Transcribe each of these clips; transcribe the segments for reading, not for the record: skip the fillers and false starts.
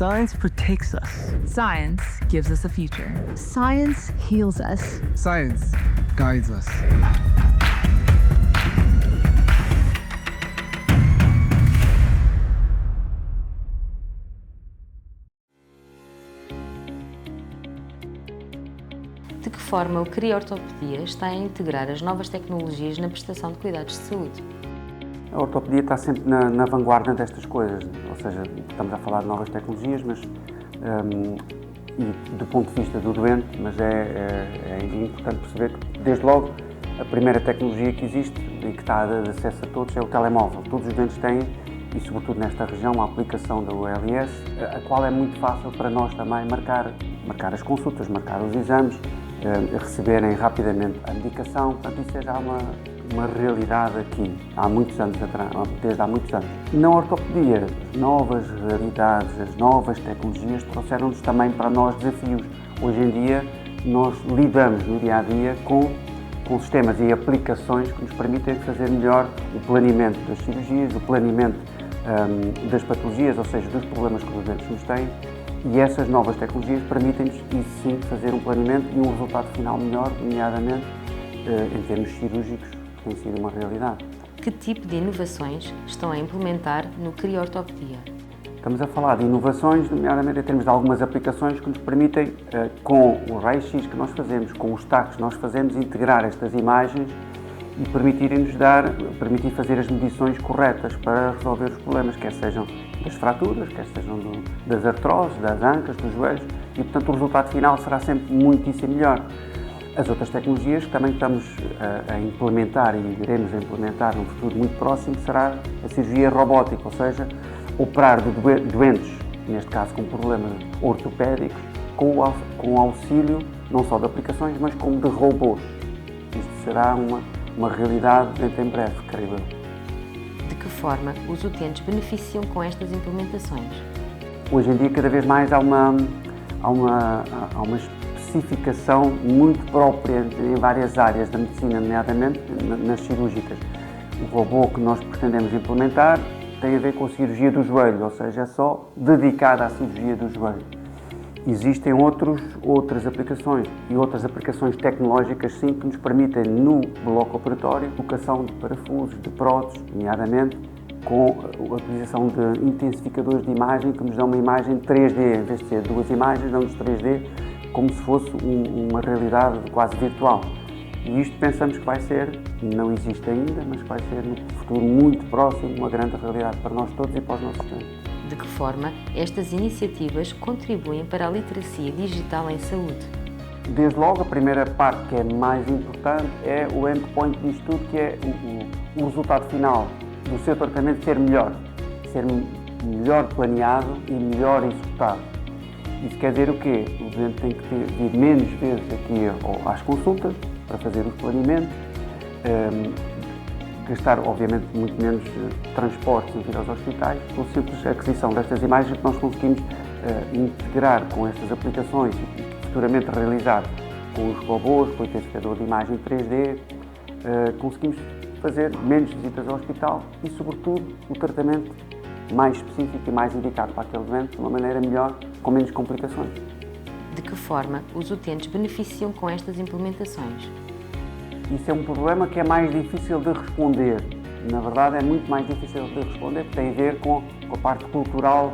Science protects us. Science gives us a future. Science heals us. Science guides us. De que forma o Criortopedia está a integrar as novas tecnologias na prestação de cuidados de saúde? A ortopedia está sempre na vanguarda destas coisas, ou seja, estamos a falar de novas tecnologias, mas e do ponto de vista do doente, mas é importante perceber que, desde logo, a primeira tecnologia que existe e que está a dar acesso a todos é o telemóvel. Todos os doentes têm, e sobretudo nesta região, a aplicação da OLS, a qual é muito fácil para nós também marcar as consultas, marcar os exames, receberem rapidamente a medicação. Portanto, isso é já uma realidade aqui, há muitos anos atrás, desde há muitos anos. Na ortopedia, as novas realidades, as novas tecnologias trouxeram-nos também para nós desafios. Hoje em dia, nós lidamos no dia-a-dia com sistemas e aplicações que nos permitem fazer melhor o planeamento das cirurgias, o planeamento das patologias, ou seja, dos problemas que os doentes nos têm, e essas novas tecnologias permitem-nos, isso sim, fazer um planeamento e um resultado final melhor, nomeadamente em termos cirúrgicos, que tem sido uma realidade. Que tipo de inovações estão a implementar no Criortopedia? Estamos a falar de inovações, nomeadamente em termos de algumas aplicações que nos permitem, com o raio-x que nós fazemos, com os taques que nós fazemos, integrar estas imagens e permitir fazer as medições corretas para resolver os problemas, quer sejam das fraturas, quer sejam das artroses, das ancas, dos joelhos, e portanto o resultado final será sempre muitíssimo melhor. As outras tecnologias que também estamos a implementar e iremos implementar num futuro muito próximo será a cirurgia robótica, ou seja, operar de doentes, neste caso com problemas ortopédicos, com o auxílio não só de aplicações, mas como de robôs. Isto será uma realidade dentro em breve, creio eu. De que forma os utentes beneficiam com estas implementações? Hoje em dia, cada vez mais há uma especificação muito própria em várias áreas da medicina, nomeadamente nas cirúrgicas. O robô que nós pretendemos implementar tem a ver com a cirurgia do joelho, ou seja, é só dedicada à cirurgia do joelho. Existem outras aplicações e outras aplicações tecnológicas, sim, que nos permitem, no bloco operatório, colocação de parafusos, de próteses, nomeadamente com a utilização de intensificadores de imagem que nos dão uma imagem 3D, em vez de ser duas imagens, dão-nos 3D, como se fosse uma realidade quase virtual. E isto pensamos que vai ser, não existe ainda, mas que vai ser no futuro muito próximo, uma grande realidade para nós todos e para os nossos doentes. De que forma estas iniciativas contribuem para a literacia digital em saúde? Desde logo, a primeira parte que é mais importante é o endpoint disto tudo, que é o resultado final do seu tratamento ser melhor planeado e melhor executado. Isso quer dizer o quê? O doente tem que vir menos vezes aqui às consultas para fazer os planeamentos, gastar, obviamente, muito menos transportes em vir aos hospitais, com a simples aquisição destas imagens que nós conseguimos integrar com estas aplicações e futuramente realizar com os robôs, com o intensificador de imagem 3D, conseguimos fazer menos visitas ao hospital e, sobretudo, o tratamento mais específico e mais indicado para aquele doente de uma maneira melhor, com menos complicações. De que forma os utentes beneficiam com estas implementações? Isso é um problema que é mais difícil de responder. Na verdade, é muito mais difícil de responder, porque tem a ver com a parte cultural,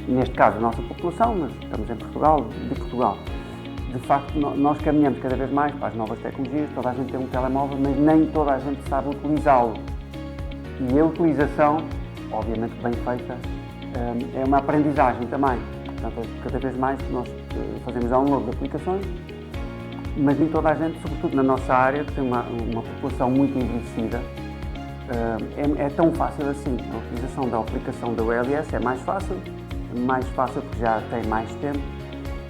neste caso, da nossa população, mas estamos em Portugal, de Portugal. De facto, nós caminhamos cada vez mais para as novas tecnologias, toda a gente tem um telemóvel, mas nem toda a gente sabe utilizá-lo. E a utilização, obviamente bem feita, é uma aprendizagem também. Portanto, cada vez mais nós fazemos download de aplicações, mas nem toda a gente, sobretudo na nossa área, que tem uma população muito envelhecida, é tão fácil assim. A utilização da aplicação da OLS é mais fácil porque já tem mais tempo,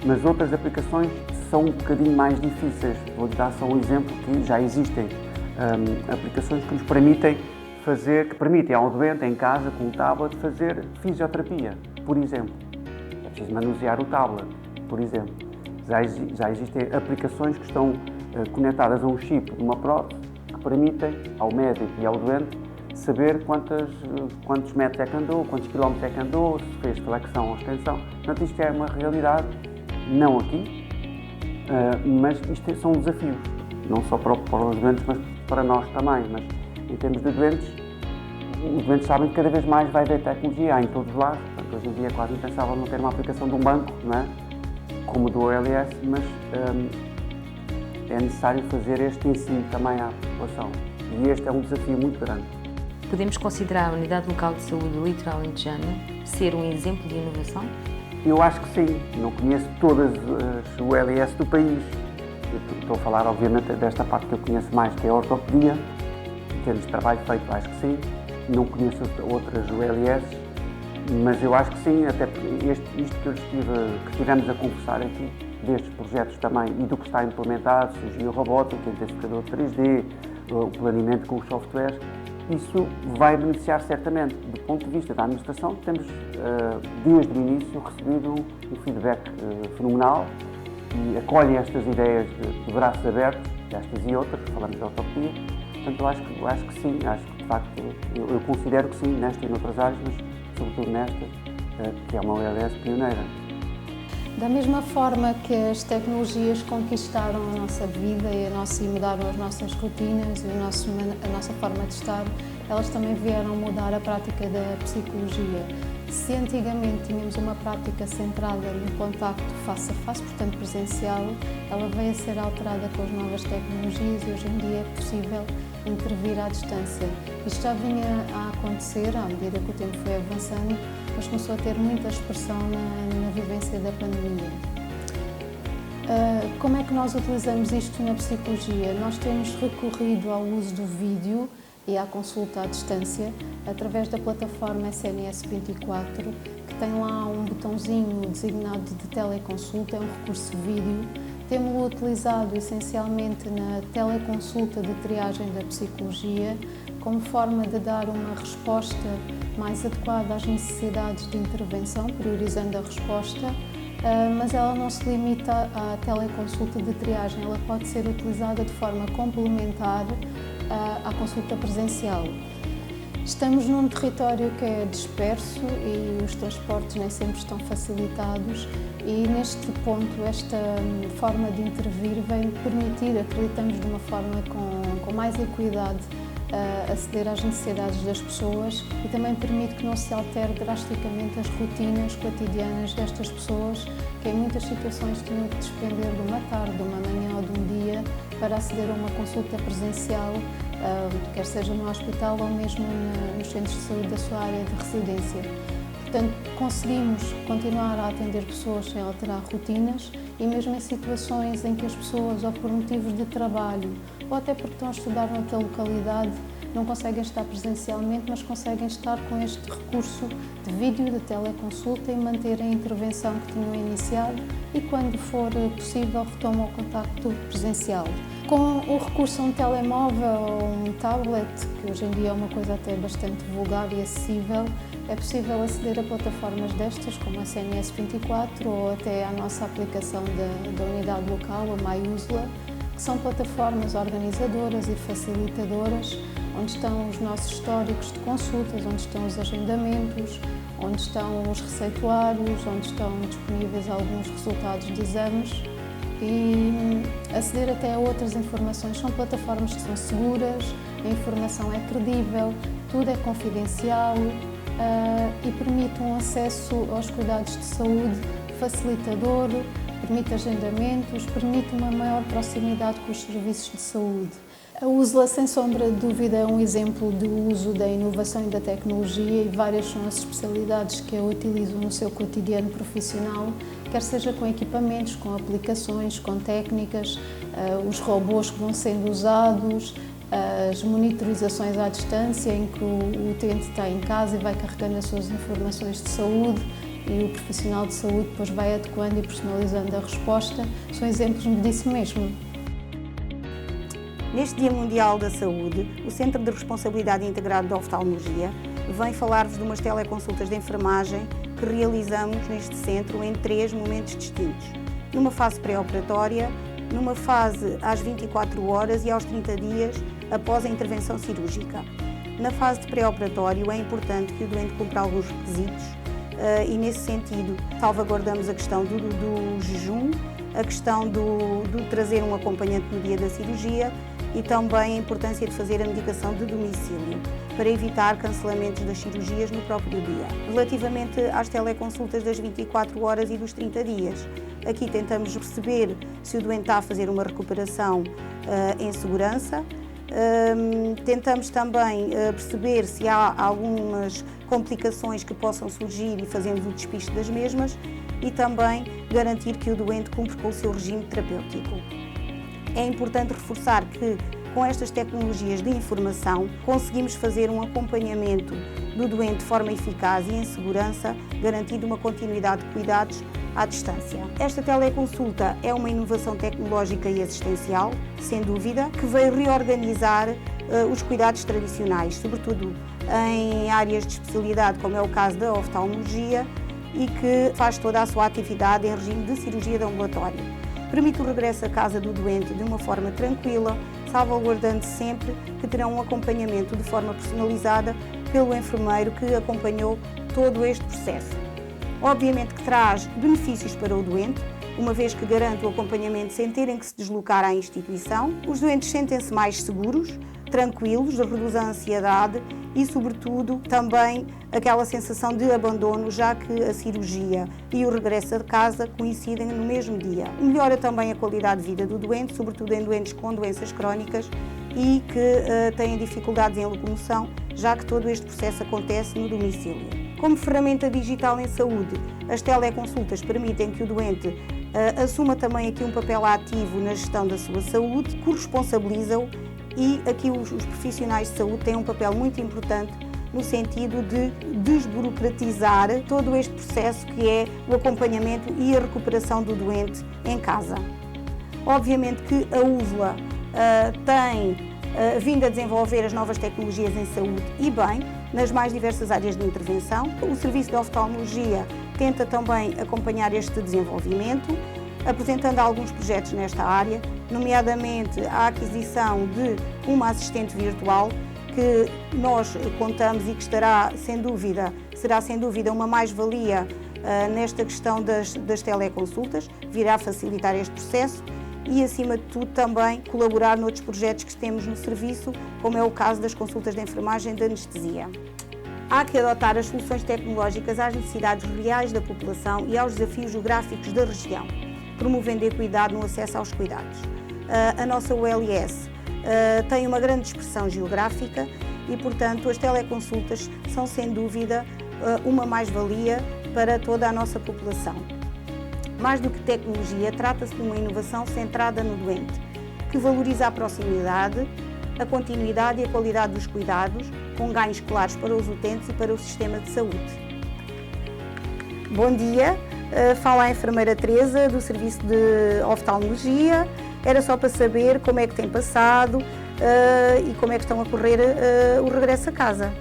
mas outras aplicações são um bocadinho mais difíceis. Vou-lhe dar só um exemplo que já existem aplicações que nos permitem ao doente em casa, com o tablet, fazer fisioterapia, por exemplo. É preciso manusear o tablet, por exemplo. Já existem aplicações que estão conectadas a um chip de uma prótese que permitem ao médico e ao doente saber quantos metros é que andou, quantos quilómetros é que andou, se fez flexão ou extensão. Portanto, isto é uma realidade, não aqui, mas isto são desafios, não só para os doentes, mas para nós também. Mas em termos de doentes, os doentes sabem que cada vez mais vai haver tecnologia, há em todos os lados. Portanto, hoje em dia é quase impensável não ter uma aplicação de um banco, não é? Como do OLS, mas é necessário fazer este ensino também à população. E este é um desafio muito grande. Podemos considerar a Unidade Local de Saúde Litoral Alentejano ser um exemplo de inovação? Eu acho que sim. Não conheço todas as ULS do país. Estou a falar, obviamente, desta parte que eu conheço mais, que é a ortopedia. Em termos de trabalho feito, acho que sim. Não conheço outras ULS, mas eu acho que sim, até porque isto que estivemos a conversar aqui, destes projetos também e do que está implementado, cirurgia robótica, intensificador 3D, o planeamento com os softwares, isso vai beneficiar certamente. Do ponto de vista da administração, temos desde o início recebido um feedback fenomenal e acolhe estas ideias de braços abertos, estas e outras, falamos de ortopedia. Portanto, eu acho que sim, acho que de facto eu considero que sim, nesta e noutras áreas, mas sobretudo nesta, que é uma OLS pioneira. Da mesma forma que as tecnologias conquistaram a nossa vida e mudaram as nossas rotinas e a nossa forma de estar, elas também vieram mudar a prática da psicologia. Se antigamente tínhamos uma prática centrada no contacto face a face, portanto presencial, ela veio a ser alterada com as novas tecnologias e hoje em dia é possível intervir à distância. Isto já vinha a acontecer à medida que o tempo foi avançando, mas começou a ter muita expressão na vivência da pandemia. Como é que nós utilizamos isto na psicologia? Nós temos recorrido ao uso do vídeo e à consulta à distância através da plataforma SNS 24, que tem lá um botãozinho designado de teleconsulta, é um recurso de vídeo. Temos-lo utilizado essencialmente na teleconsulta de triagem da psicologia, como forma de dar uma resposta mais adequada às necessidades de intervenção, priorizando a resposta, mas ela não se limita à teleconsulta de triagem, ela pode ser utilizada de forma complementar à consulta presencial. Estamos num território que é disperso e os transportes nem sempre estão facilitados e neste ponto esta forma de intervir vem permitir, acreditamos de uma forma com mais equidade, aceder às necessidades das pessoas e também permite que não se altere drasticamente as rotinas cotidianas destas pessoas que em muitas situações tinham que despender de uma tarde, de uma manhã ou de um dia para aceder a uma consulta presencial, quer seja no hospital ou mesmo nos centros de saúde da sua área de residência. Portanto, conseguimos continuar a atender pessoas sem alterar rotinas e mesmo em situações em que as pessoas, ou por motivos de trabalho, ou até porque estão a estudar noutra localidade, não conseguem estar presencialmente, mas conseguem estar com este recurso de vídeo, de teleconsulta e manter a intervenção que tinham iniciado e, quando for possível, retomam o contacto presencial. Com o recurso a um telemóvel ou um tablet, que hoje em dia é uma coisa até bastante vulgar e acessível, é possível aceder a plataformas destas, como a SNS 24 ou até à nossa aplicação da unidade local, a MyUSLA, que são plataformas organizadoras e facilitadoras, onde estão os nossos históricos de consultas, onde estão os agendamentos, onde estão os receituários, onde estão disponíveis alguns resultados de exames e aceder até a outras informações. São plataformas que são seguras, a informação é credível, tudo é confidencial e permite um acesso aos cuidados de saúde facilitador, permite agendamentos, permite uma maior proximidade com os serviços de saúde. A USLA, sem sombra de dúvida, é um exemplo do uso da inovação e da tecnologia e várias são as especialidades que a utilizam no seu cotidiano profissional, quer seja com equipamentos, com aplicações, com técnicas, os robôs que vão sendo usados, as monitorizações à distância em que o utente está em casa e vai carregando as suas informações de saúde e o profissional de saúde depois vai adequando e personalizando a resposta, são exemplos disso mesmo. Neste Dia Mundial da Saúde, o Centro de Responsabilidade Integrado de Oftalmologia vem falar-vos de umas teleconsultas de enfermagem que realizamos neste centro em 3 momentos distintos. Numa fase pré-operatória, numa fase às 24 horas e aos 30 dias após a intervenção cirúrgica. Na fase de pré-operatório é importante que o doente cumpra alguns requisitos e, nesse sentido, salvaguardamos a questão do jejum, a questão do trazer um acompanhante no dia da cirurgia e também a importância de fazer a medicação de domicílio, para evitar cancelamentos das cirurgias no próprio dia. Relativamente às teleconsultas das 24 horas e dos 30 dias, aqui tentamos perceber se o doente está a fazer uma recuperação em segurança. Tentamos também perceber se há algumas complicações que possam surgir e fazemos o despiste das mesmas e também garantir que o doente cumpre com o seu regime terapêutico. É importante reforçar que com estas tecnologias de informação conseguimos fazer um acompanhamento do doente de forma eficaz e em segurança, garantindo uma continuidade de cuidados à distância. Esta teleconsulta é uma inovação tecnológica e assistencial, sem dúvida, que veio reorganizar os cuidados tradicionais, sobretudo em áreas de especialidade, como é o caso da oftalmologia, e que faz toda a sua atividade em regime de cirurgia de ambulatório. Permite o regresso à casa do doente de uma forma tranquila, salvaguardando sempre que terão um acompanhamento de forma personalizada pelo enfermeiro que acompanhou todo este processo. Obviamente que traz benefícios para o doente, uma vez que garante o acompanhamento sem terem que se deslocar à instituição. Os doentes sentem-se mais seguros, tranquilos, reduz a ansiedade e, sobretudo, também aquela sensação de abandono, já que a cirurgia e o regresso a casa coincidem no mesmo dia. Melhora também a qualidade de vida do doente, sobretudo em doentes com doenças crónicas e que têm dificuldades em locomoção, já que todo este processo acontece no domicílio. Como ferramenta digital em saúde, as teleconsultas permitem que o doente assuma também aqui um papel ativo na gestão da sua saúde, corresponsabiliza-o e aqui os profissionais de saúde têm um papel muito importante no sentido de desburocratizar todo este processo que é o acompanhamento e a recuperação do doente em casa. Obviamente que a UVLA tem vindo a desenvolver as novas tecnologias em saúde e bem, nas mais diversas áreas de intervenção. O Serviço de Oftalmologia tenta também acompanhar este desenvolvimento, apresentando alguns projetos nesta área, nomeadamente a aquisição de uma assistente virtual que nós contamos e que será sem dúvida uma mais-valia nesta questão das teleconsultas, virá facilitar este processo e, acima de tudo, também colaborar noutros projetos que temos no serviço, como é o caso das consultas de enfermagem de anestesia. Há que adotar as soluções tecnológicas às necessidades reais da população e aos desafios geográficos da região, promovendo a equidade no acesso aos cuidados. A nossa ULS tem uma grande dispersão geográfica e, portanto, as teleconsultas são, sem dúvida, uma mais-valia para toda a nossa população. Mais do que tecnologia, trata-se de uma inovação centrada no doente, que valoriza a proximidade, a continuidade e a qualidade dos cuidados, com ganhos claros para os utentes e para o sistema de saúde. Bom dia, fala a enfermeira Teresa, do Serviço de Oftalmologia. Era só para saber como é que tem passado e como é que estão a correr o regresso a casa.